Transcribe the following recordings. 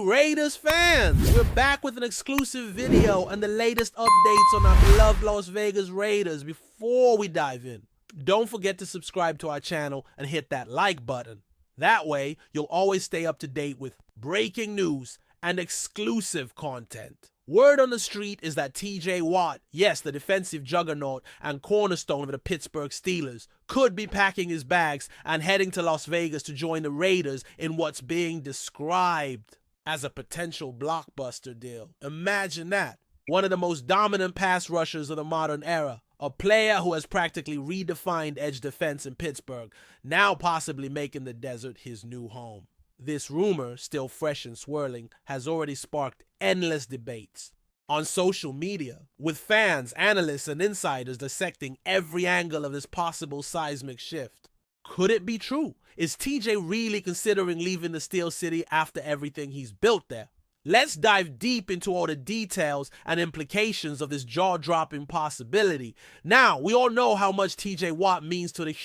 Raiders fans, we're back with an exclusive video and the latest updates on our beloved Las Vegas Raiders. Before we dive in, don't forget to subscribe to our channel and hit that like button. That way, you'll always stay up to date with breaking news and exclusive content. Word on the street is that TJ Watt, yes, the defensive juggernaut and cornerstone of the Pittsburgh Steelers, could be packing his bags and heading to Las Vegas to join the Raiders in what's being described as a potential blockbuster deal. Imagine that. One of the most dominant pass rushers of the modern era, a player who has practically redefined edge defense in Pittsburgh, now possibly making the desert his new home. This rumor, still fresh and swirling, has already sparked endless debates on social media, with fans, analysts, and insiders dissecting every angle of this possible seismic shift. Could it be true? Is TJ really considering leaving the Steel City after everything he's built there? Let's dive deep into all the details and implications of this jaw-dropping possibility. Now, we all know how much TJ Watt means to the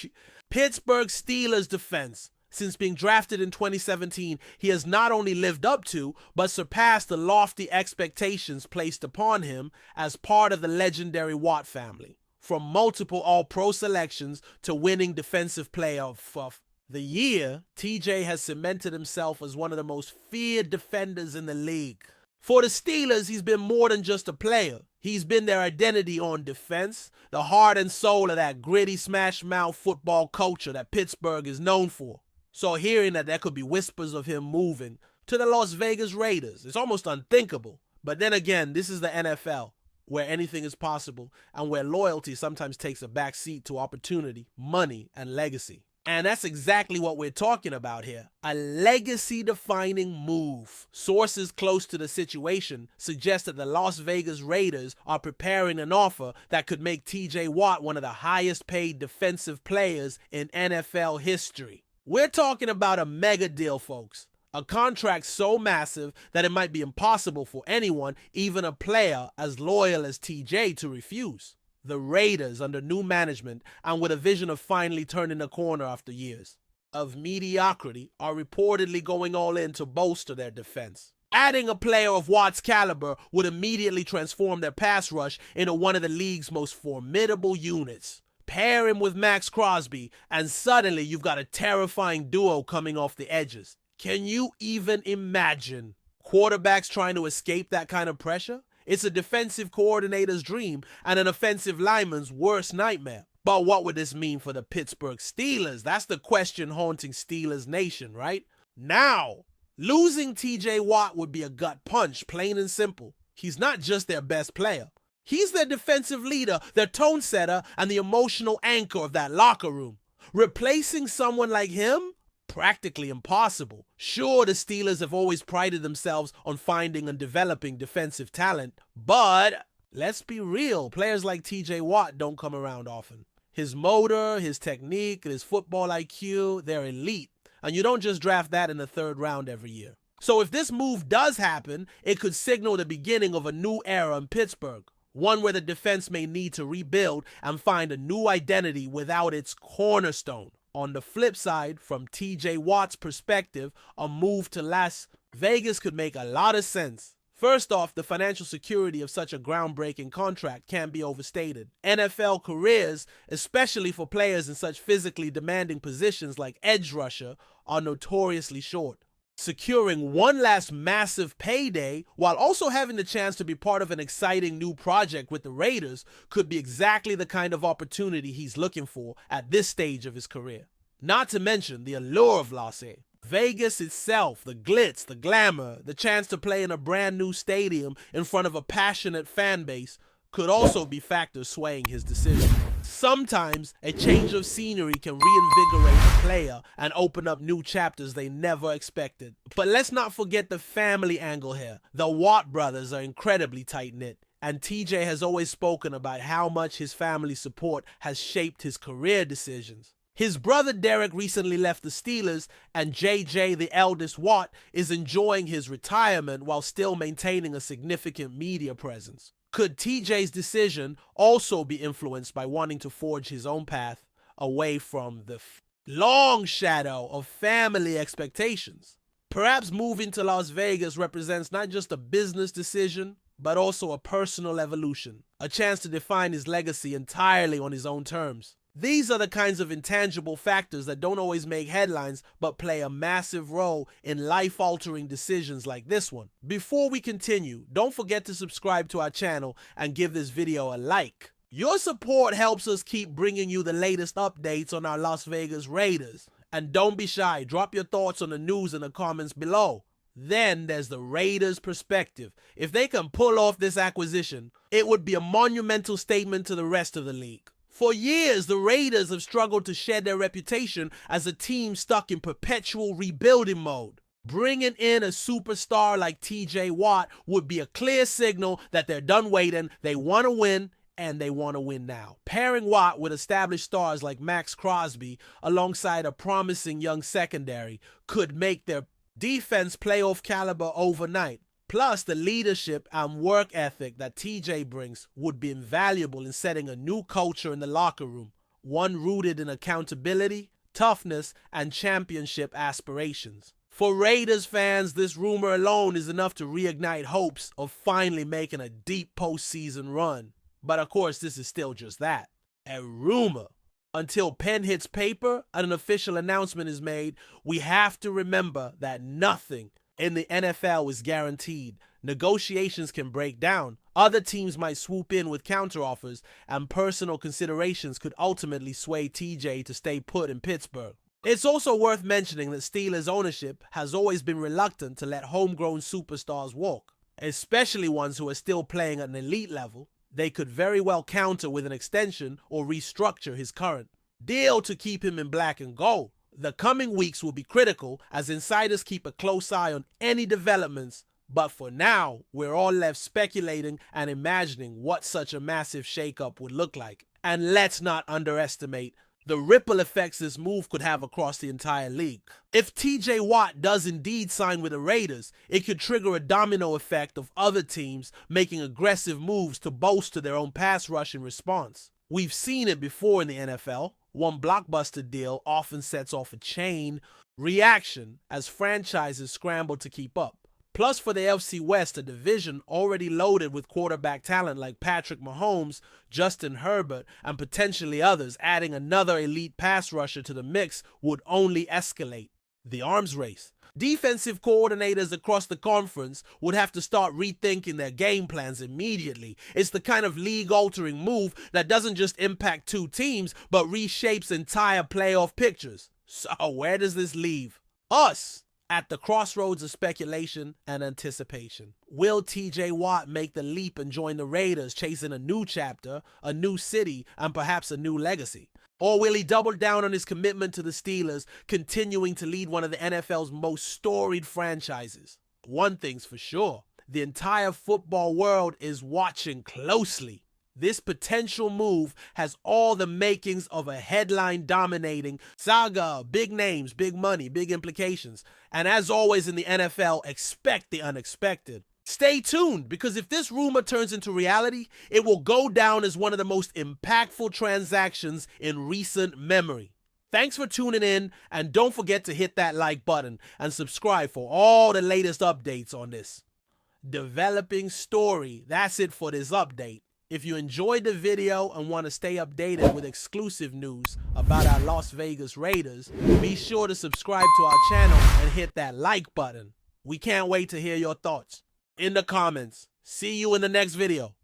Pittsburgh Steelers defense. Since being drafted in 2017, he has not only lived up to, but surpassed the lofty expectations placed upon him as part of the legendary Watt family. From multiple All-Pro selections to winning Defensive Player of the Year, TJ has cemented himself as one of the most feared defenders in the league. For the Steelers, he's been more than just a player. He's been their identity on defense, the heart and soul of that gritty smash-mouth football culture that Pittsburgh is known for. So hearing that there could be whispers of him moving to the Las Vegas Raiders, it's almost unthinkable. But then again, this is the NFL, where anything is possible and where loyalty sometimes takes a back seat to opportunity, money, and legacy. And that's exactly what we're talking about here. A legacy-defining move. Sources close to the situation suggest that the Las Vegas Raiders are preparing an offer that could make TJ Watt one of the highest-paid defensive players in NFL history. We're talking about a mega deal, folks. A contract so massive that it might be impossible for anyone, even a player as loyal as TJ, to refuse. The Raiders, under new management and with a vision of finally turning the corner after years of mediocrity, are reportedly going all in to bolster their defense. Adding a player of Watt's caliber would immediately transform their pass rush into one of the league's most formidable units. Pair him with Max Crosby, and suddenly you've got a terrifying duo coming off the edges. Can you even imagine quarterbacks trying to escape that kind of pressure? It's a defensive coordinator's dream and an offensive lineman's worst nightmare. But what would this mean for the Pittsburgh Steelers? That's the question haunting Steelers Nation, right? Now, losing TJ Watt would be a gut punch, plain and simple. He's not just their best player. He's their defensive leader, their tone setter, and the emotional anchor of that locker room. Replacing someone like him? Practically impossible. Sure, the Steelers have always prided themselves on finding and developing defensive talent, but let's be real, players like TJ Watt don't come around often. His motor, his technique, his football IQ, they're elite, and you don't just draft that in the third round every year. So if this move does happen, it could signal the beginning of a new era in Pittsburgh. One where the defense may need to rebuild and find a new identity without its cornerstone. On the flip side, from TJ Watt's perspective, a move to Las Vegas could make a lot of sense. First off, the financial security of such a groundbreaking contract can't be overstated. NFL careers, especially for players in such physically demanding positions like edge rusher, are notoriously short. Securing one last massive payday while also having the chance to be part of an exciting new project with the Raiders could be exactly the kind of opportunity he's looking for at this stage of his career. Not to mention the allure of Las Vegas itself, the glitz, the glamour, the chance to play in a brand new stadium in front of a passionate fan base could also be factors swaying his decision. Sometimes a change of scenery can reinvigorate a player and open up new chapters they never expected. But let's not forget the family angle here. The Watt brothers are incredibly tight-knit, and TJ has always spoken about how much his family support has shaped his career decisions. His brother Derek recently left the Steelers, and JJ, the eldest Watt, is enjoying his retirement while still maintaining a significant media presence. Could TJ's decision also be influenced by wanting to forge his own path away from the long shadow of family expectations? Perhaps moving to Las Vegas represents not just a business decision, but also a personal evolution, a chance to define his legacy entirely on his own terms. These are the kinds of intangible factors that don't always make headlines, but play a massive role in life-altering decisions like this one. Before we continue, don't forget to subscribe to our channel and give this video a like. Your support helps us keep bringing you the latest updates on our Las Vegas Raiders. And don't be shy, drop your thoughts on the news in the comments below. Then there's the Raiders' perspective. If they can pull off this acquisition, it would be a monumental statement to the rest of the league. For years, the Raiders have struggled to shed their reputation as a team stuck in perpetual rebuilding mode. Bringing in a superstar like TJ Watt would be a clear signal that they're done waiting, they want to win, and they want to win now. Pairing Watt with established stars like Max Crosby alongside a promising young secondary could make their defense playoff caliber overnight. Plus, the leadership and work ethic that TJ brings would be invaluable in setting a new culture in the locker room, one rooted in accountability, toughness, and championship aspirations. For Raiders fans, this rumor alone is enough to reignite hopes of finally making a deep postseason run. But of course, this is still just that, a rumor. Until pen hits paper and an official announcement is made, we have to remember that nothing in the NFL is guaranteed. Negotiations can break down. Other teams might swoop in with counteroffers, and personal considerations could ultimately sway TJ to stay put in Pittsburgh. It's also worth mentioning that Steelers ownership has always been reluctant to let homegrown superstars walk, especially ones who are still playing at an elite level. They could very well counter with an extension or restructure his current deal to keep him in black and gold. The coming weeks will be critical as insiders keep a close eye on any developments, but for now, we're all left speculating and imagining what such a massive shakeup would look like. And let's not underestimate the ripple effects this move could have across the entire league. If TJ Watt does indeed sign with the Raiders, it could trigger a domino effect of other teams making aggressive moves to bolster their own pass rush in response. We've seen it before in the NFL. One blockbuster deal often sets off a chain reaction as franchises scramble to keep up. Plus, for the NFC West, a division already loaded with quarterback talent like Patrick Mahomes, Justin Herbert, and potentially others, adding another elite pass rusher to the mix would only escalate the arms race. Defensive coordinators across the conference would have to start rethinking their game plans immediately. It's the kind of league-altering move that doesn't just impact two teams, but reshapes entire playoff pictures. So where does this leave us? At the crossroads of speculation and anticipation. Will TJ Watt make the leap and join the Raiders, chasing a new chapter, a new city, and perhaps a new legacy? Or will he double down on his commitment to the Steelers, continuing to lead one of the NFL's most storied franchises? One thing's for sure, the entire football world is watching closely. This potential move has all the makings of a headline-dominating saga, big names, big money, big implications. And as always in the NFL, expect the unexpected. Stay tuned, because if this rumor turns into reality, it will go down as one of the most impactful transactions in recent memory. Thanks for tuning in, and don't forget to hit that like button and subscribe for all the latest updates on this developing story. That's it for this update. If you enjoyed the video and want to stay updated with exclusive news about our Las Vegas Raiders, be sure to subscribe to our channel and hit that like button. We can't wait to hear your thoughts in the comments. See you in the next video.